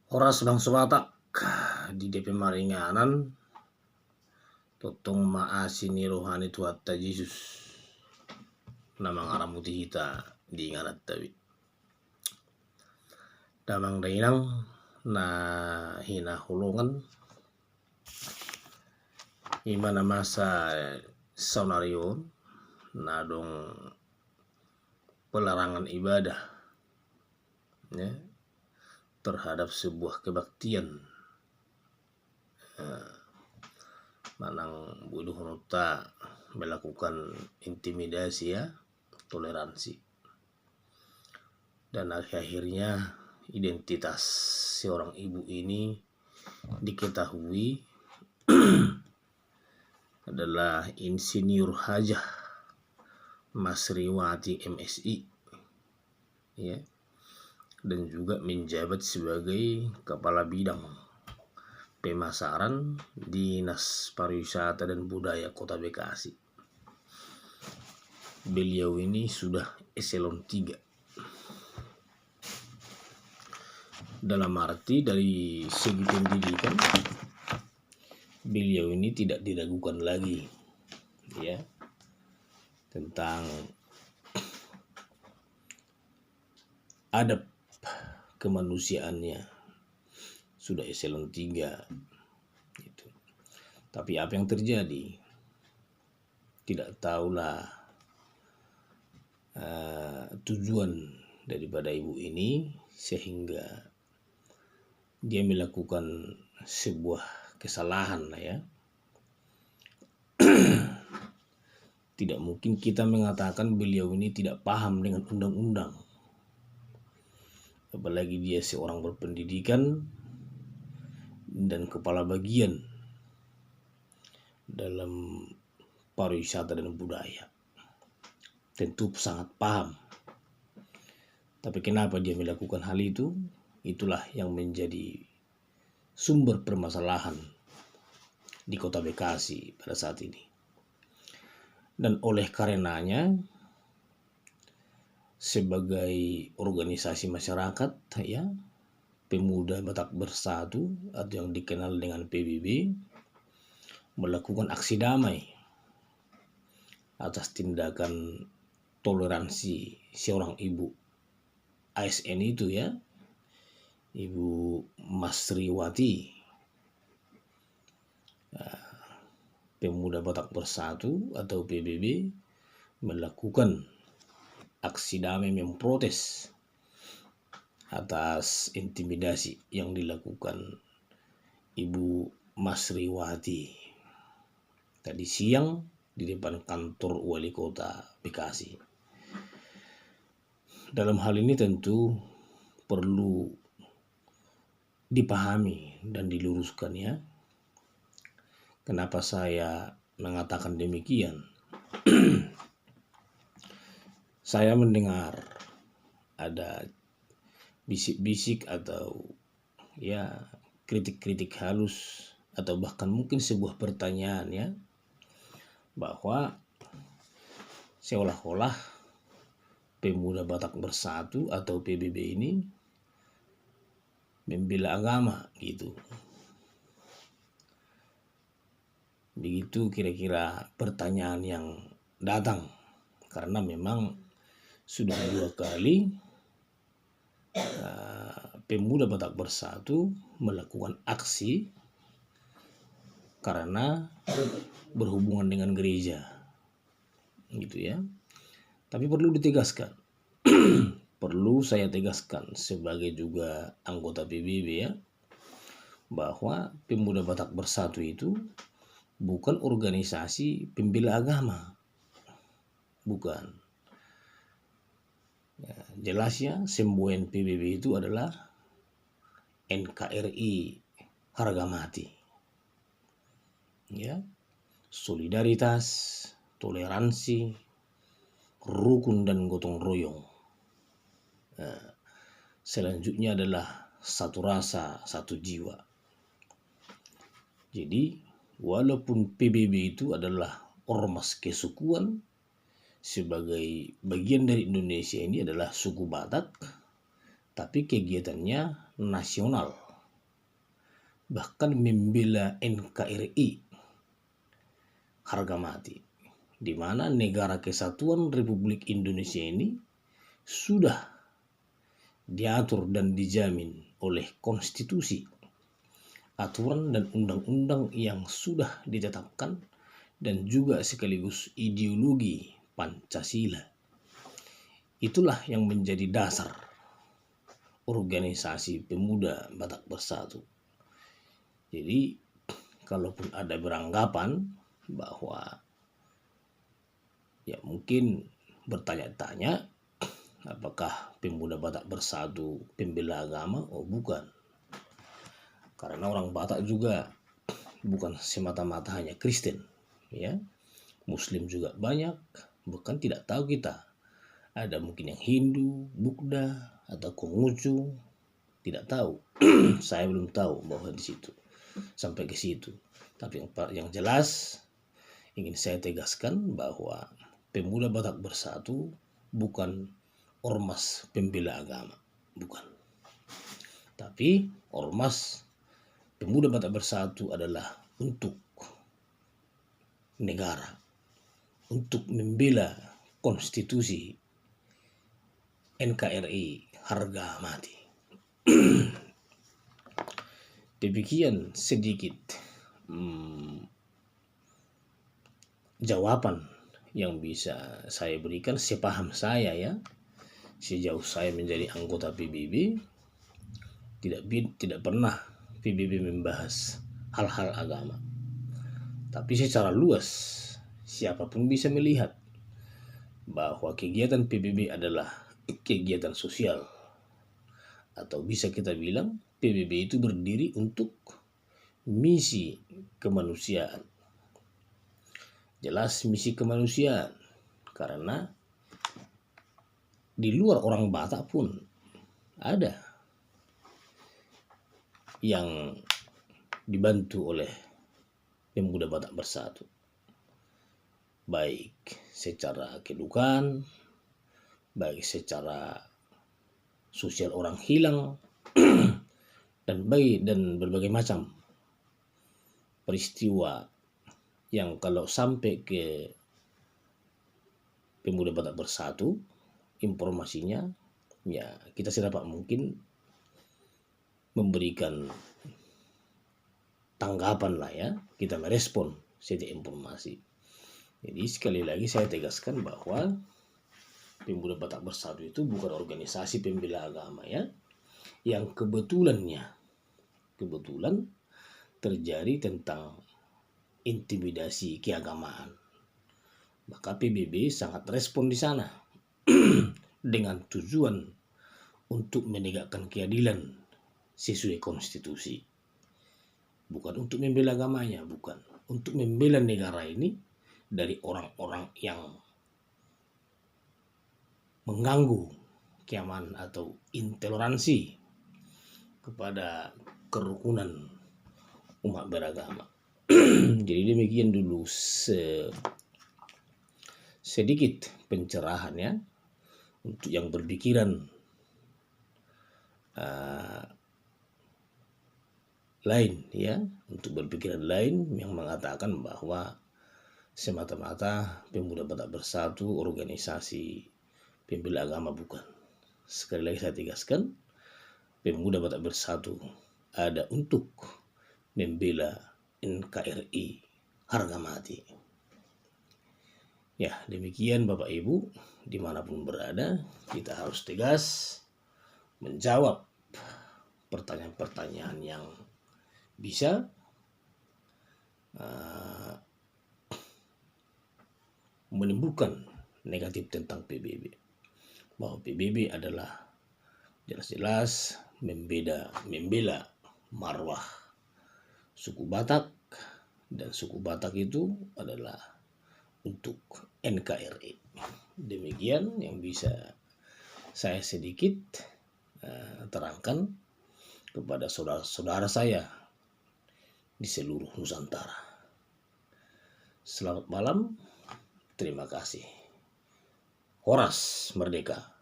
Oras bangsa Batak di DP Maringanan totong maasini rohani tuatta Yesus nama ngaram hita di ngarat tawi damang dainang na hina hulungan imana masa sonarion na dong pelarangan ibadah ya, terhadap sebuah kebaktian manang buduh nuta melakukan intimidasi ya, toleransi, dan akhirnya identitas seorang ibu ini diketahui adalah Insinyur Hajah Masriwati MSI ya, dan juga menjabat sebagai kepala bidang pemasaran Dinas Pariwisata dan Budaya Kota Bekasi. Beliau ini sudah eselon 3. Dalam arti dari segi pendidikan beliau ini tidak diragukan lagi ya tentang adab kemanusiaannya, sudah eselon 3 gitu. Tapi apa yang terjadi tidak tahulah tujuan daripada ibu ini sehingga dia melakukan sebuah kesalahan lah ya. Tidak mungkin kita mengatakan beliau ini tidak paham dengan undang-undang, apalagi dia seorang berpendidikan dan kepala bagian dalam pariwisata dan budaya, tentu sangat paham. Tapi kenapa dia melakukan hal itu? Itulah yang menjadi sumber permasalahan di Kota Bekasi pada saat ini. Dan oleh karenanya sebagai organisasi masyarakat ya, Pemuda Batak Bersatu atau yang dikenal dengan PBB melakukan aksi damai atas tindakan toleransi seorang ibu ASN itu ya, Ibu Masriwati. Pemuda Batak Bersatu atau PBB melakukan aksi damai memprotes atas intimidasi yang dilakukan Ibu Masriwati tadi siang di depan kantor wali kota Bekasi. Dalam hal ini tentu perlu dipahami dan diluruskan ya. Kenapa saya mengatakan demikian? Saya mendengar ada bisik-bisik atau ya kritik-kritik halus atau bahkan mungkin sebuah pertanyaan ya, bahwa seolah-olah Pemuda Batak Bersatu atau PBB ini membela agama gitu. Begitu kira-kira pertanyaan yang datang, karena memang sudah 2 kali Pemuda Batak Bersatu melakukan aksi karena berhubungan dengan gereja gitu ya. Tapi perlu ditegaskan perlu saya tegaskan sebagai juga anggota PBB ya, bahwa Pemuda Batak Bersatu itu bukan organisasi pembela agama, bukan ya, jelas ya, semboyan PBB itu adalah NKRI harga mati ya, solidaritas, toleransi, rukun dan gotong royong. Selanjutnya adalah satu rasa, satu jiwa. Jadi walaupun PBB itu adalah ormas kesukuan, sebagai bagian dari Indonesia ini adalah suku Batak, tapi kegiatannya nasional bahkan membela NKRI harga mati, di mana negara kesatuan Republik Indonesia ini sudah diatur dan dijamin oleh konstitusi, aturan dan undang-undang yang sudah ditetapkan, dan juga sekaligus ideologi Pancasila. Itulah yang menjadi dasar organisasi pemuda Batak Bersatu. Jadi kalaupun ada beranggapan bahwa ya mungkin bertanya-tanya apakah pemuda Batak Bersatu pembela agama? Oh bukan. Karena orang Batak juga bukan semata-mata hanya Kristen, ya. Muslim juga banyak, bahkan tidak tahu kita. Ada mungkin yang Hindu, Buddha, atau Konghucu, tidak tahu. Saya belum tahu bahwa di situ sampai ke situ. Tapi yang jelas ingin saya tegaskan bahwa pemuda Batak Bersatu bukan ormas pembela agama, bukan. Tapi ormas pemuda Batak Bersatu adalah untuk negara, untuk membela konstitusi NKRI harga mati. Demikian sedikit jawaban yang bisa saya berikan sepaham saya, ya. Sejauh saya menjadi anggota PBB, tidak pernah PBB membahas hal-hal agama. Tapi secara luas siapapun bisa melihat bahwa kegiatan PBB adalah kegiatan sosial, atau bisa kita bilang PBB itu berdiri untuk misi kemanusiaan. Jelas misi kemanusiaan, karena di luar orang Batak pun ada yang dibantu oleh pemuda Batak Bersatu, baik secara kedukaan, baik secara sosial orang hilang, dan berbagai macam peristiwa yang kalau sampai ke pemuda Batak Bersatu informasinya, ya kita sedapat mungkin memberikan tanggapan lah, ya, kita merespon setiap informasi. Jadi sekali lagi saya tegaskan bahwa pemuda Batak Bersatu itu bukan organisasi pembela agama, ya, yang kebetulan terjadi tentang intimidasi keagamaan. Maka PBB sangat respon di sana dengan tujuan untuk menegakkan keadilan sesuai konstitusi. Bukan untuk membela agamanya, bukan. Untuk membela negara ini dari orang-orang yang mengganggu keamanan atau intoleransi kepada kerukunan umat beragama. Jadi demikian dulu sedikit pencerahan, ya, untuk yang berpikiran lain, ya, untuk berpikiran lain yang mengatakan bahwa semata-mata pemuda Batak Bersatu organisasi pembela agama, bukan. Sekali lagi saya tegaskan, pemuda Batak Bersatu ada untuk membela NKRI harga mati. Ya, demikian Bapak Ibu, dimanapun berada, kita harus tegas menjawab pertanyaan-pertanyaan yang bisa menimbulkan negatif tentang PBB. Bahwa PBB adalah jelas-jelas membela marwah suku Batak, dan suku Batak itu adalah untuk NKRI. Demikian yang bisa saya sedikit terangkan kepada saudara-saudara saya di seluruh Nusantara. Selamat malam, terima kasih. Horas Merdeka!